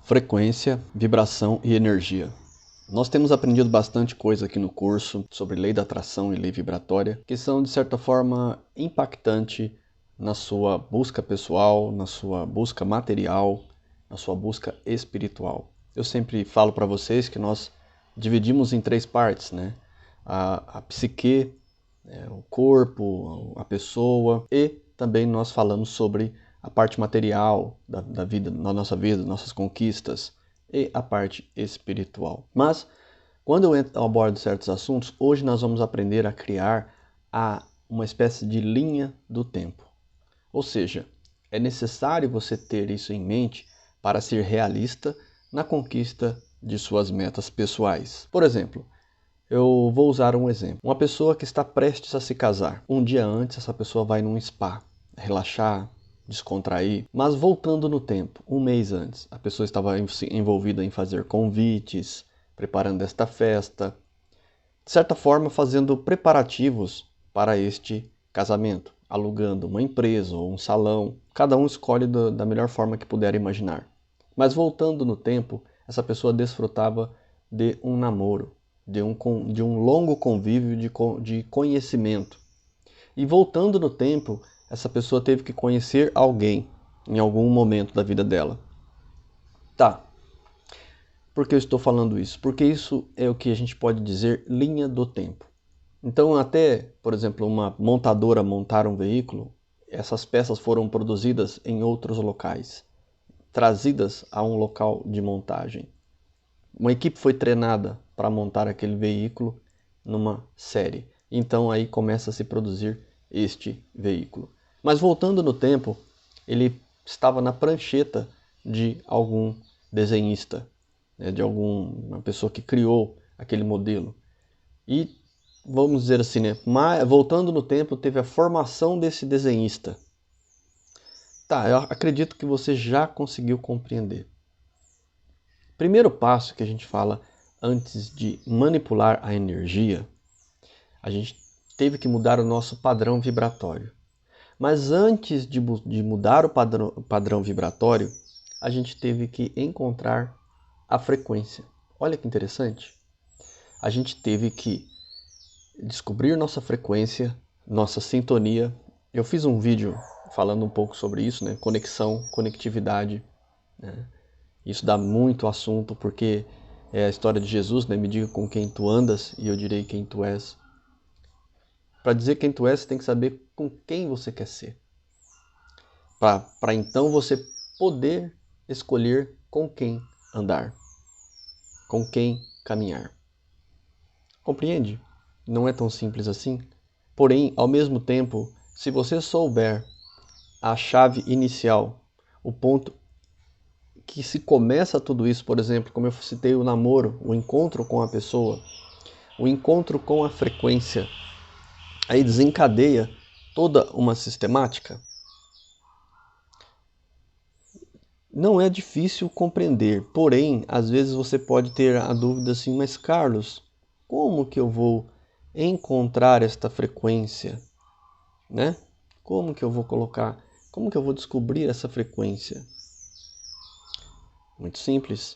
Frequência, vibração e energia. Nós temos aprendido bastante coisa aqui no curso sobre lei da atração e lei vibratória, que são de certa forma impactantes na sua busca pessoal, na sua busca material, na sua busca espiritual. Eu sempre falo para vocês que nós dividimos em 3 partes, né? A psique, o corpo, a pessoa, e também nós falamos sobre a parte material da vida, da nossa vida, nossas conquistas, e a parte espiritual. Mas, quando eu abordo certos assuntos, hoje nós vamos aprender a criar uma espécie de linha do tempo. Ou seja, é necessário você ter isso em mente para ser realista na conquista de suas metas pessoais. Por exemplo, eu vou usar um exemplo. Uma pessoa que está prestes a se casar. Um dia antes, essa pessoa vai num spa, relaxar, descontrair. Mas voltando no tempo, um mês antes, a pessoa estava envolvida em fazer convites, preparando esta festa, de certa forma fazendo preparativos para este casamento, alugando uma empresa ou um salão. Cada um escolhe da melhor forma que puder imaginar. Mas voltando no tempo, essa pessoa desfrutava de um namoro, de um longo convívio de conhecimento. E voltando no tempo, essa pessoa teve que conhecer alguém em algum momento da vida dela. Tá. Por que eu estou falando isso? Porque isso é o que a gente pode dizer linha do tempo. Então até, por exemplo, uma montadora montar um veículo, essas peças foram produzidas em outros locais, trazidas a um local de montagem. Uma equipe foi treinada para montar aquele veículo numa série. Então aí começa a se produzir este veículo. Mas voltando no tempo, ele estava na prancheta de algum desenhista, né, de alguma pessoa que criou aquele modelo. E vamos dizer assim, né, voltando no tempo, teve a formação desse desenhista. Tá, eu acredito que você já conseguiu compreender. Primeiro passo que a gente fala antes de manipular a energia, a gente teve que mudar o nosso padrão vibratório. Mas antes de mudar o padrão vibratório, a gente teve que encontrar a frequência. Olha que interessante. A gente teve que descobrir nossa frequência, nossa sintonia. Eu fiz um vídeo falando um pouco sobre isso, né? Conexão, conectividade, né? Isso dá muito assunto, porque é a história de Jesus, né? Me diga com quem tu andas e eu direi quem tu és. Para dizer quem tu és, você tem que saber com quem você quer ser. Para então você poder escolher com quem andar, com quem caminhar. Compreende? Não é tão simples assim. Porém, ao mesmo tempo, se você souber a chave inicial, o ponto que se começa tudo isso, por exemplo, como eu citei o namoro, o encontro com a pessoa, o encontro com a frequência, aí desencadeia toda uma sistemática. Não é difícil compreender, porém, às vezes você pode ter a dúvida assim, mas Carlos, como que eu vou encontrar esta frequência, né? Como que eu vou colocar, como que eu vou descobrir essa frequência? Muito simples.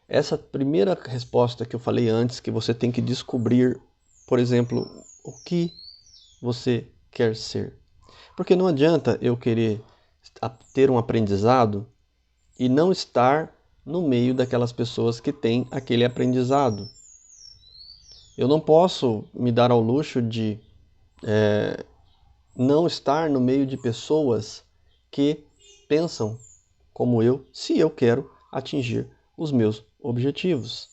Essa primeira resposta que eu falei antes, que você tem que descobrir, por exemplo, o que você quer ser. Porque não adianta eu querer ter um aprendizado e não estar no meio daquelas pessoas que têm aquele aprendizado. Eu não posso me dar ao luxo de não estar no meio de pessoas que pensam como eu, se eu quero atingir os meus objetivos.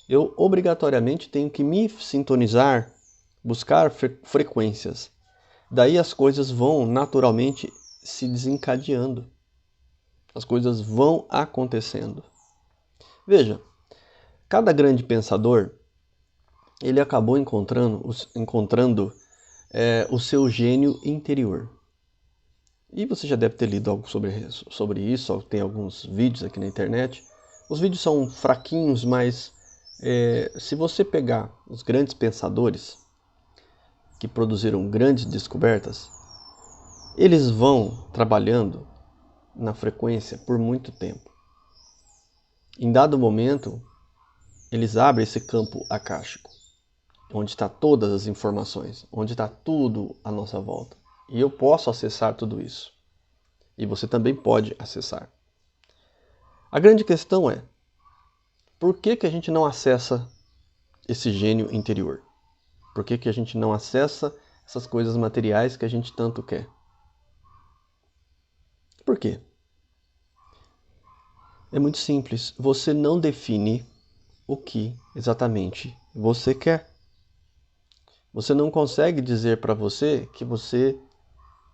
Eu obrigatoriamente tenho que me sintonizar, buscar frequências. Daí as coisas vão naturalmente se desencadeando. As coisas vão acontecendo. Veja, cada grande pensador, ele acabou encontrando o seu gênio interior. E você já deve ter lido algo sobre isso, tem alguns vídeos aqui na internet. Os vídeos são fraquinhos, mas se você pegar os grandes pensadores que produziram grandes descobertas, eles vão trabalhando na frequência por muito tempo. Em dado momento, eles abrem esse campo akáshico, onde está todas as informações, onde está tudo à nossa volta. E eu posso acessar tudo isso. E você também pode acessar. A grande questão é, por que a gente não acessa esse gênio interior? Por que a gente não acessa essas coisas materiais que a gente tanto quer? Por quê? É muito simples. Você não define o que exatamente você quer. Você não consegue dizer para você que você...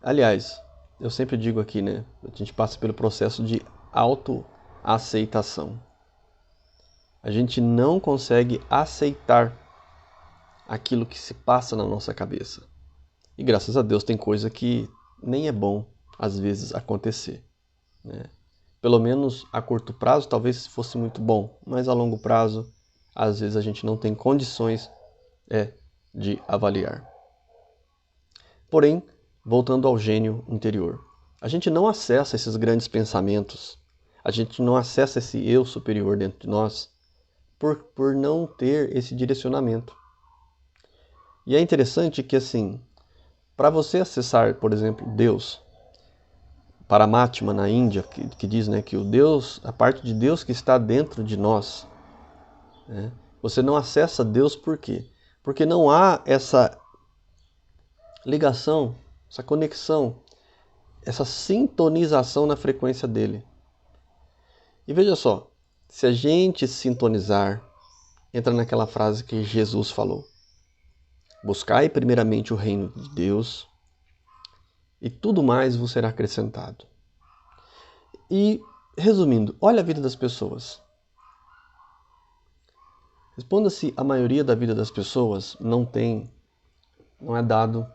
Aliás, eu sempre digo aqui, né? A gente passa pelo processo de autoaceitação. A gente não consegue aceitar aquilo que se passa na nossa cabeça. E graças a Deus tem coisa que nem é bom, às vezes, acontecer, né? Pelo menos a curto prazo talvez fosse muito bom, mas a longo prazo, às vezes a gente não tem condições de avaliar. Porém, voltando ao gênio interior, a gente não acessa esses grandes pensamentos, a gente não acessa esse eu superior dentro de nós por não ter esse direcionamento. E é interessante que, assim, para você acessar, por exemplo, Deus, Paramatma na Índia, que diz, né, que o Deus, a parte de Deus que está dentro de nós, né, você não acessa Deus por quê? Porque não há essa ligação, essa conexão, essa sintonização na frequência dele. E veja só, se a gente sintonizar, entra naquela frase que Jesus falou: buscai primeiramente o reino de Deus e tudo mais vos será acrescentado. E, resumindo, olha a vida das pessoas. Responda se a maioria da vida das pessoas não é dado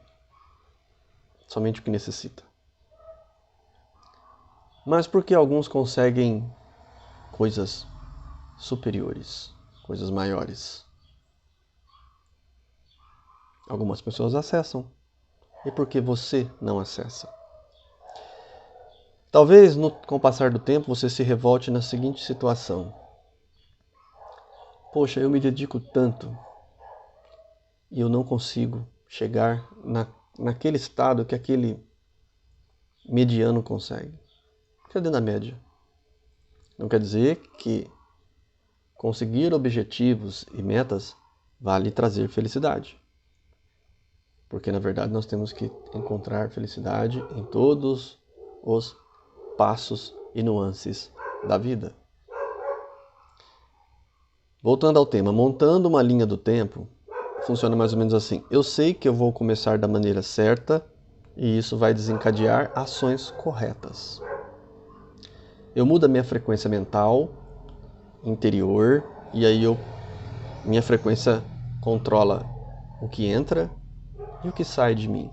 somente o que necessita. Mas por que alguns conseguem coisas superiores, coisas maiores? Algumas pessoas acessam. E por que você não acessa? Talvez, com o passar do tempo, você se revolte na seguinte situação: poxa, eu me dedico tanto e eu não consigo chegar naquele estado que aquele mediano consegue. Cadê na média? Não quer dizer que conseguir objetivos e metas vale trazer felicidade. Porque, na verdade, nós temos que encontrar felicidade em todos os passos e nuances da vida. Voltando ao tema, montando uma linha do tempo, funciona mais ou menos assim. Eu sei que eu vou começar da maneira certa e isso vai desencadear ações corretas. Eu mudo a minha frequência mental, interior, e aí minha frequência controla o que entra e o que sai de mim.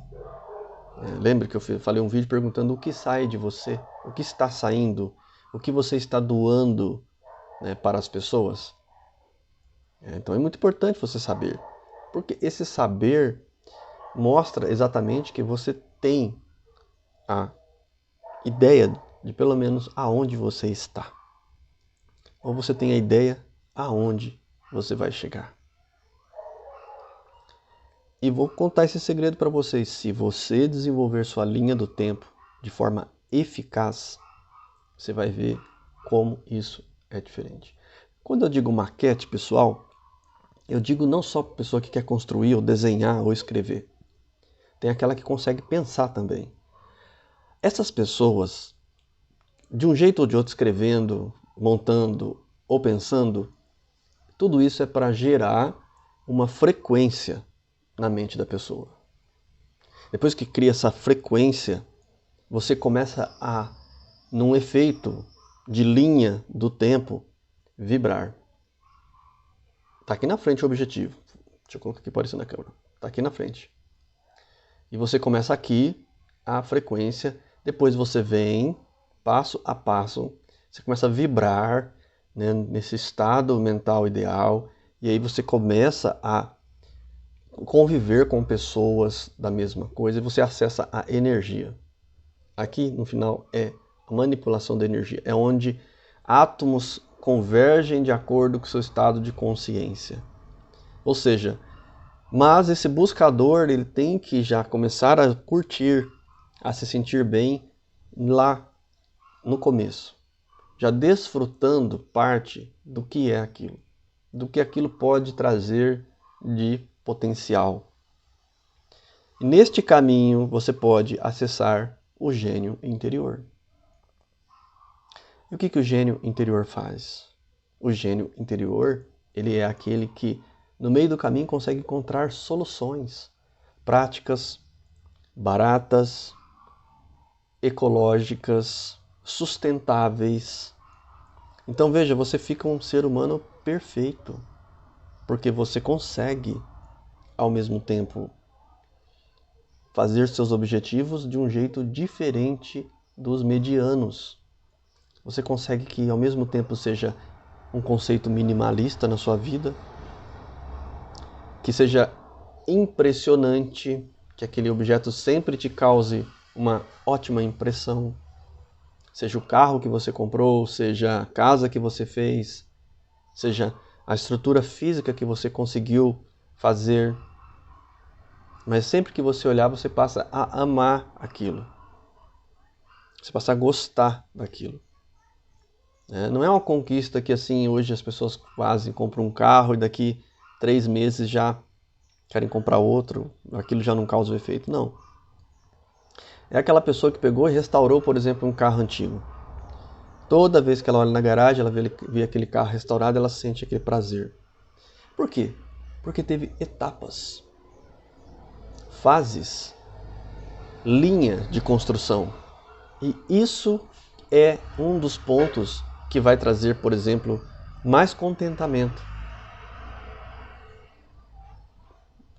Lembra que eu falei um vídeo perguntando o que sai de você, o que está saindo, o que você está doando, né, para as pessoas. Então é muito importante você saber, porque esse saber mostra exatamente que você tem a ideia de pelo menos aonde você está. Ou você tem a ideia aonde você vai chegar. E vou contar esse segredo para vocês. Se você desenvolver sua linha do tempo de forma eficaz, você vai ver como isso é diferente. Quando eu digo maquete, pessoal, eu digo não só para a pessoa que quer construir, ou desenhar, ou escrever. Tem aquela que consegue pensar também. Essas pessoas, de um jeito ou de outro, escrevendo, montando ou pensando, tudo isso é para gerar uma frequência na mente da pessoa. Depois que cria essa frequência, você começa a, num efeito de linha do tempo, vibrar. Está aqui na frente o objetivo. Deixa eu colocar aqui, pode ser na câmera. Está aqui na frente. E você começa aqui a frequência, depois você vem, passo a passo, você começa a vibrar, né, nesse estado mental ideal, e aí você começa a conviver com pessoas da mesma coisa e você acessa a energia. Aqui no final é a manipulação da energia, é onde átomos convergem de acordo com o seu estado de consciência. Ou seja, mas esse buscador ele tem que já começar a curtir, a se sentir bem lá no começo, já desfrutando parte do que é aquilo, do que aquilo pode trazer de potencial. E neste caminho você pode acessar o gênio interior. E o que o gênio interior faz? O gênio interior, ele é aquele que no meio do caminho consegue encontrar soluções práticas, baratas, ecológicas, sustentáveis. Então veja, você fica um ser humano perfeito, porque você consegue, ao mesmo tempo, fazer seus objetivos de um jeito diferente dos medianos. Você consegue que, ao mesmo tempo, seja um conceito minimalista na sua vida, que seja impressionante, que aquele objeto sempre te cause uma ótima impressão, seja o carro que você comprou, seja a casa que você fez, seja a estrutura física que você conseguiu fazer. Mas sempre que você olhar, você passa a amar aquilo. Você passa a gostar daquilo. Não é uma conquista que assim, hoje as pessoas quase compram um carro e daqui 3 meses já querem comprar outro, aquilo já não causa o efeito. Não. É aquela pessoa que pegou e restaurou, por exemplo, um carro antigo. Toda vez que ela olha na garagem, ela vê aquele carro restaurado, ela sente aquele prazer. Por quê? Porque teve etapas, fases, linha de construção. E isso é um dos pontos que vai trazer, por exemplo, mais contentamento.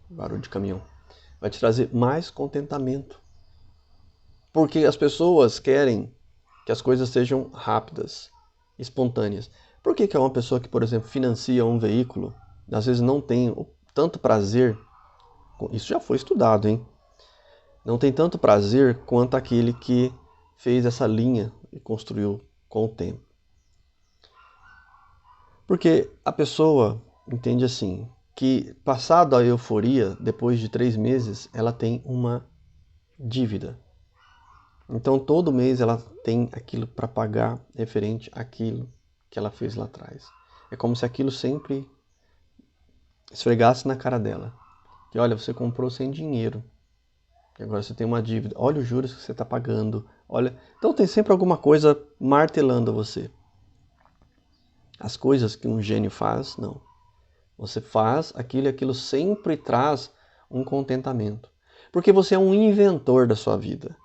Barulho de caminhão. Vai te trazer mais contentamento. Porque as pessoas querem que as coisas sejam rápidas, espontâneas. Por que uma pessoa que, por exemplo, financia um veículo, às vezes não tem tanto prazer, isso já foi estudado, hein? Não tem tanto prazer quanto aquele que fez essa linha e construiu com o tempo. Porque a pessoa entende assim, que passado a euforia, depois de 3 meses, ela tem uma dívida. Então todo mês ela tem aquilo para pagar referente àquilo que ela fez lá atrás. É como se aquilo sempre esfregasse na cara dela. Que olha, você comprou sem dinheiro. E agora você tem uma dívida. Olha os juros que você está pagando. Olha, então tem sempre alguma coisa martelando você. As coisas que um gênio faz, não. Você faz aquilo e aquilo sempre traz um contentamento. Porque você é um inventor da sua vida.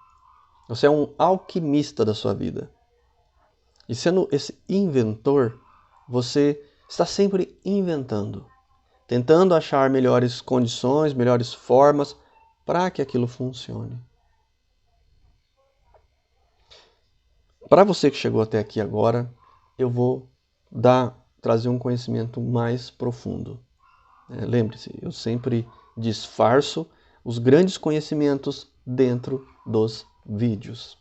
Você é um alquimista da sua vida. E sendo esse inventor, você está sempre inventando, tentando achar melhores condições, melhores formas para que aquilo funcione. Para você que chegou até aqui agora, eu vou trazer um conhecimento mais profundo. Lembre-se, eu sempre disfarço os grandes conhecimentos dentro dos vídeos.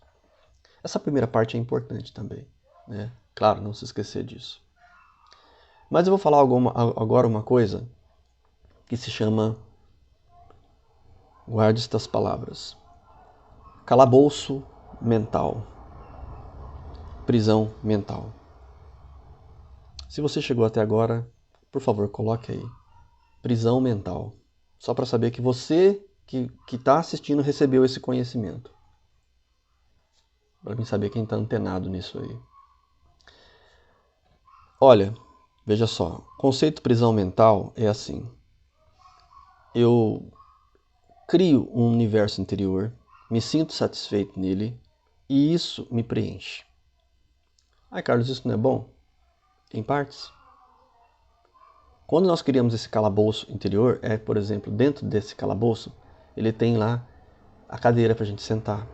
Essa primeira parte é importante também, né? Claro, não se esquecer disso. Mas eu vou falar agora uma coisa que se chama, guarde estas palavras, calabouço mental, prisão mental. Se você chegou até agora, por favor, coloque aí, prisão mental, só para saber que você que está assistindo recebeu esse conhecimento. Para mim saber quem está antenado nisso aí. Olha, veja só, o conceito de prisão mental é assim. Eu crio um universo interior, me sinto satisfeito nele e isso me preenche. Ai, Carlos, isso não é bom? Em partes. Quando nós criamos esse calabouço interior, por exemplo, dentro desse calabouço, ele tem lá a cadeira para a gente sentar,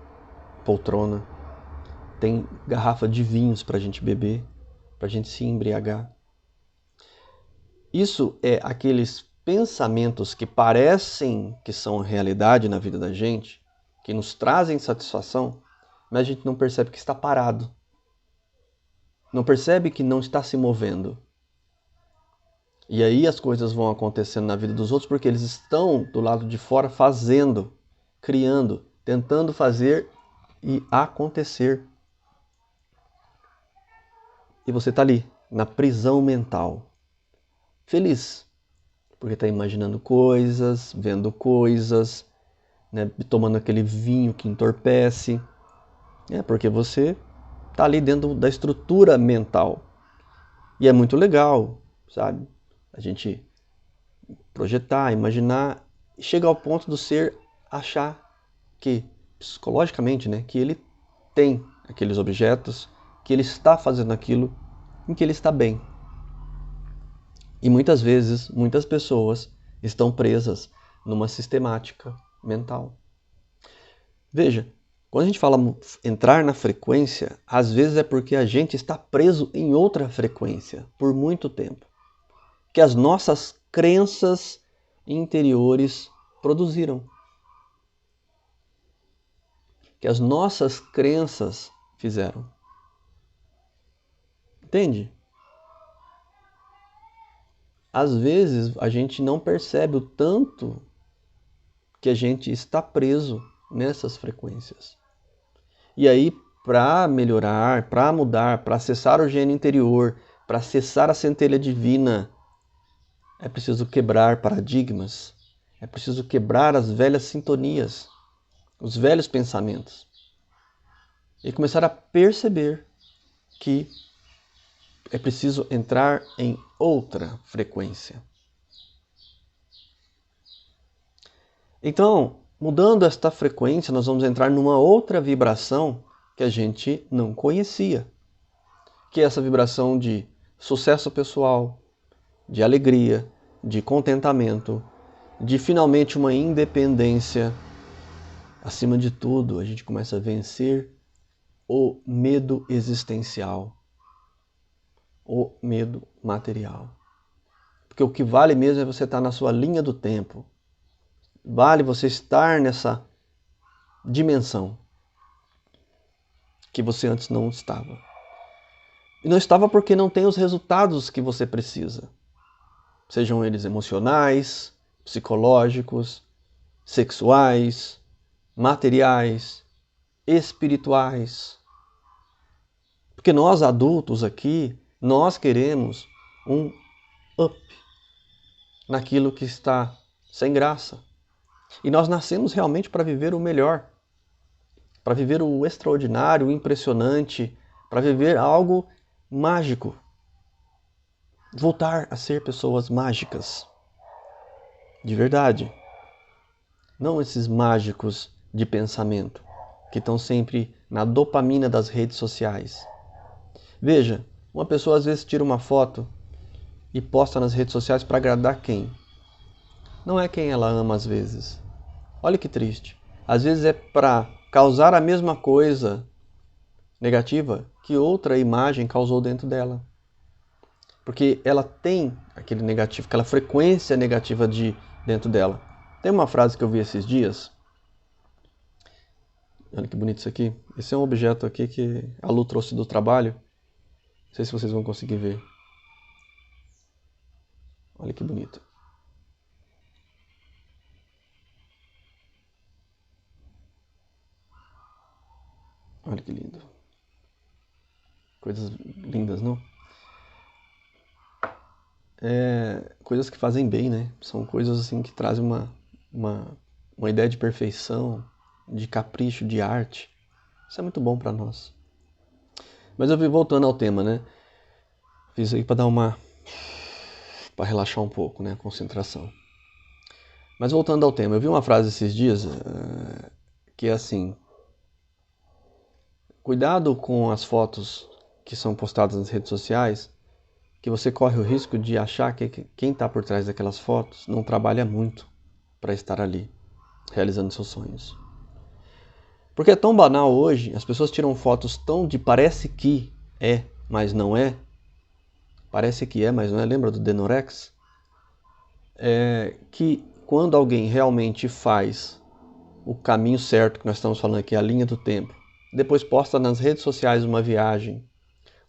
poltrona, tem garrafa de vinhos para a gente beber, para a gente se embriagar. Isso é aqueles pensamentos que parecem que são realidade na vida da gente, que nos trazem satisfação, mas a gente não percebe que está parado. não percebe que não está se movendo. E aí as coisas vão acontecendo na vida dos outros porque eles estão do lado de fora fazendo, criando, tentando fazer e acontecer. E você está ali, na prisão mental, feliz, porque está imaginando coisas, vendo coisas, né, tomando aquele vinho que entorpece, porque você está ali dentro da estrutura mental. E é muito legal, sabe? A gente projetar, imaginar, e chega ao ponto do ser achar que, psicologicamente, né, que ele tem aqueles objetos, que ele está fazendo aquilo, em que ele está bem. E muitas vezes, muitas pessoas estão presas numa sistemática mental. Veja, quando a gente fala entrar na frequência, às vezes é porque a gente está preso em outra frequência por muito tempo, que as nossas crenças interiores produziram, que as nossas crenças fizeram. Entende? Às vezes a gente não percebe o tanto que a gente está preso nessas frequências. E aí, para melhorar, para mudar, para acessar o gênio interior, para acessar a centelha divina, é preciso quebrar paradigmas, é preciso quebrar as velhas sintonias, os velhos pensamentos. E começar a perceber que é preciso entrar em outra frequência. Então, mudando esta frequência, nós vamos entrar numa outra vibração que a gente não conhecia, que é essa vibração de sucesso pessoal, de alegria, de contentamento, de finalmente uma independência. Acima de tudo, a gente começa a vencer o medo existencial, o medo material. Porque o que vale mesmo é você estar na sua linha do tempo. Vale você estar nessa dimensão que você antes não estava. E não estava porque não tem os resultados que você precisa. Sejam eles emocionais, psicológicos, sexuais, materiais, espirituais. Porque nós adultos aqui, nós queremos um up naquilo que está sem graça. E nós nascemos realmente para viver o melhor, para viver o extraordinário, o impressionante, para viver algo mágico. Voltar a ser pessoas mágicas. De verdade. Não esses mágicos de pensamento, que estão sempre na dopamina das redes sociais. Veja, uma pessoa às vezes tira uma foto e posta nas redes sociais para agradar quem? Não é quem ela ama às vezes. Olha que triste. Às vezes é para causar a mesma coisa negativa que outra imagem causou dentro dela. Porque ela tem aquele negativo, aquela frequência negativa dentro dela. Tem uma frase que eu vi esses dias. Olha que bonito isso aqui. Esse é um objeto aqui que a Lu trouxe do trabalho. Não sei se vocês vão conseguir ver. Olha que bonito. Olha que lindo. Coisas lindas, não? Coisas que fazem bem, né? São coisas assim que trazem uma ideia de perfeição, de capricho, de arte. Isso é muito bom para nós. Mas eu vi voltando ao tema, né? Fiz aí para para relaxar um pouco, né? A concentração. Mas voltando ao tema, eu vi uma frase esses dias que é assim: cuidado com as fotos que são postadas nas redes sociais, que você corre o risco de achar que quem está por trás daquelas fotos não trabalha muito para estar ali, realizando seus sonhos. Porque é tão banal hoje, as pessoas tiram fotos tão de parece que é, mas não é. Parece que é, mas não é. Lembra do Denorex? Que quando alguém realmente faz o caminho certo, que nós estamos falando aqui, a linha do tempo, depois posta nas redes sociais uma viagem,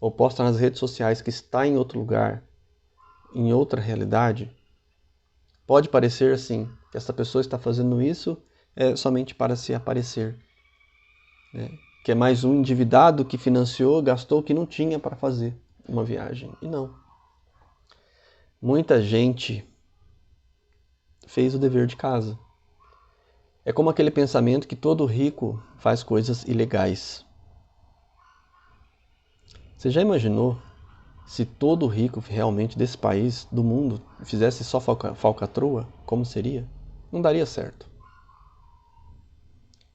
ou posta nas redes sociais que está em outro lugar, em outra realidade, pode parecer assim, que essa pessoa está fazendo isso somente para se aparecer, né? Que é mais um endividado que financiou, gastou o que não tinha para fazer uma viagem. E não. Muita gente fez o dever de casa. É como aquele pensamento que todo rico faz coisas ilegais. Você já imaginou se todo rico realmente desse país, do mundo, fizesse só falcatrua? Como seria? Não daria certo.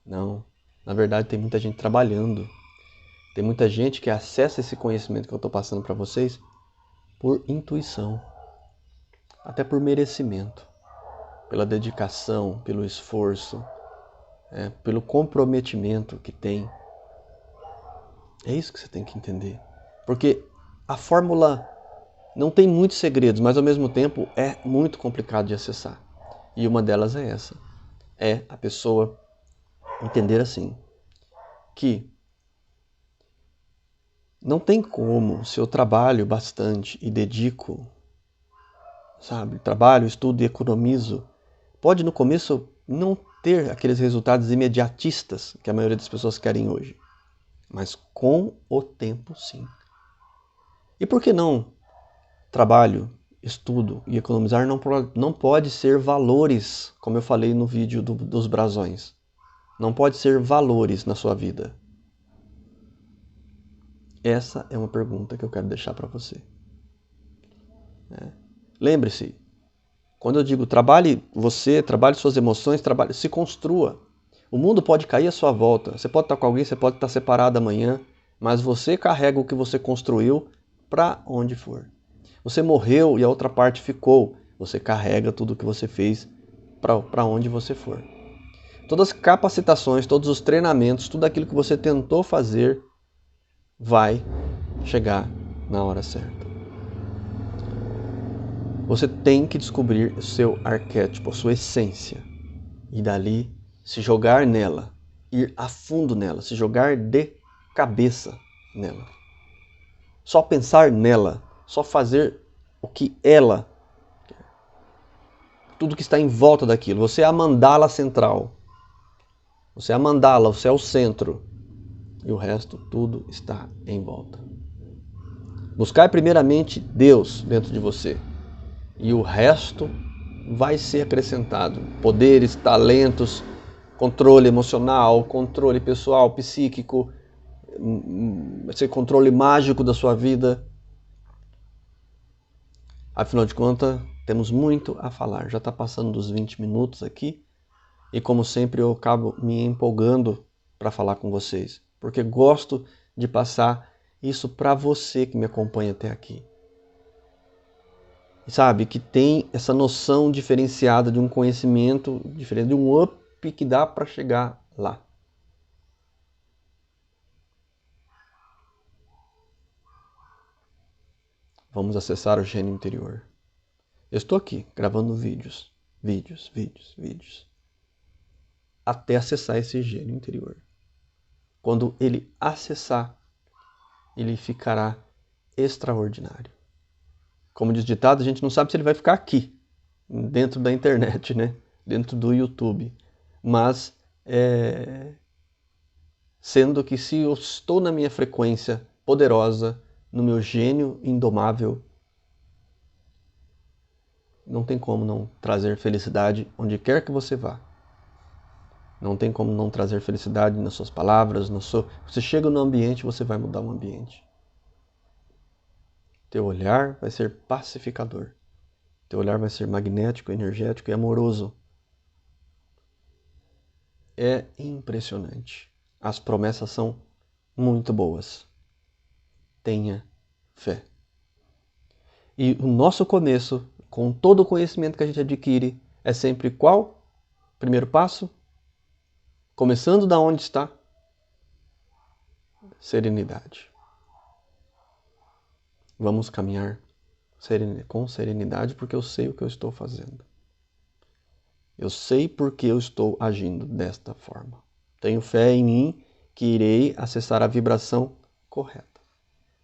Não. Na verdade, tem muita gente trabalhando. Tem muita gente que acessa esse conhecimento que eu estou passando para vocês por intuição. Até por merecimento. Pela dedicação, pelo esforço, pelo comprometimento que tem. É isso que você tem que entender. Porque a fórmula não tem muitos segredos, mas ao mesmo tempo é muito complicado de acessar. E uma delas é essa. É a pessoa entender assim, que não tem como, se eu trabalho bastante e dedico, sabe, trabalho, estudo e economizo, pode no começo não ter aqueles resultados imediatistas que a maioria das pessoas querem hoje. Mas com o tempo, sim. E por que não? Trabalho, estudo e economizar não pode ser valores, como eu falei no vídeo dos brasões. Não pode ser valores na sua vida. Essa é uma pergunta que eu quero deixar para você. Lembre-se, quando eu digo trabalhe você, trabalhe suas emoções, se construa. O mundo pode cair à sua volta. Você pode estar com alguém, você pode estar separado amanhã, mas você carrega o que você construiu para onde for. Você morreu e a outra parte ficou. Você carrega tudo o que você fez para onde você for. Todas as capacitações, todos os treinamentos, tudo aquilo que você tentou fazer vai chegar na hora certa. Você tem que descobrir o seu arquétipo, a sua essência. E dali se jogar nela, ir a fundo nela, se jogar de cabeça nela. Só pensar nela, só fazer o que ela quer. Tudo que está em volta daquilo. Você é a mandala central. Você é a mandala, você é o centro. E o resto, tudo está em volta. Buscar primeiramente Deus dentro de você. E o resto vai ser acrescentado. Poderes, talentos, controle emocional, controle pessoal, psíquico, esse controle mágico da sua vida. Afinal de contas, temos muito a falar. Já está passando dos 20 minutos aqui. E como sempre, eu acabo me empolgando para falar com vocês. Porque gosto de passar isso para você que me acompanha até aqui. Sabe, que tem essa noção diferenciada de um conhecimento diferente, de um up que dá para chegar lá. Vamos acessar o gênio interior. Eu estou aqui gravando vídeos, até acessar esse gênio interior. Quando ele acessar, ele ficará extraordinário. Como diz o ditado, a gente não sabe se ele vai ficar aqui, dentro da internet, né? Dentro do YouTube. Mas, sendo que se eu estou na minha frequência poderosa, no meu gênio indomável, não tem como não trazer felicidade onde quer que você vá. Não tem como não trazer felicidade nas suas palavras, Você chega no ambiente, você vai mudar o ambiente. Teu olhar vai ser pacificador. Teu olhar vai ser magnético, energético e amoroso. É impressionante. As promessas são muito boas. Tenha fé. E o nosso começo, com todo o conhecimento que a gente adquire, é sempre qual? Primeiro passo? Começando da onde está? Serenidade. Vamos caminhar com serenidade porque eu sei o que eu estou fazendo. Eu sei porque eu estou agindo desta forma. Tenho fé em mim que irei acessar a vibração correta.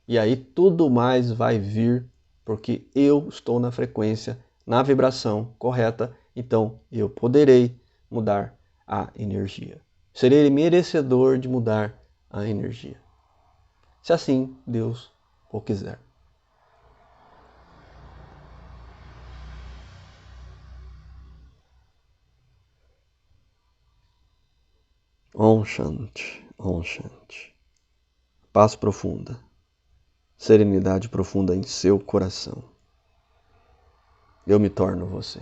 E aí tudo mais vai vir porque eu estou na frequência, na vibração correta, então eu poderei mudar a energia. Serei merecedor de mudar a energia. Se assim Deus o quiser. Om Shanti, Om Shanti. Paz profunda, serenidade profunda em seu coração. Eu me torno você.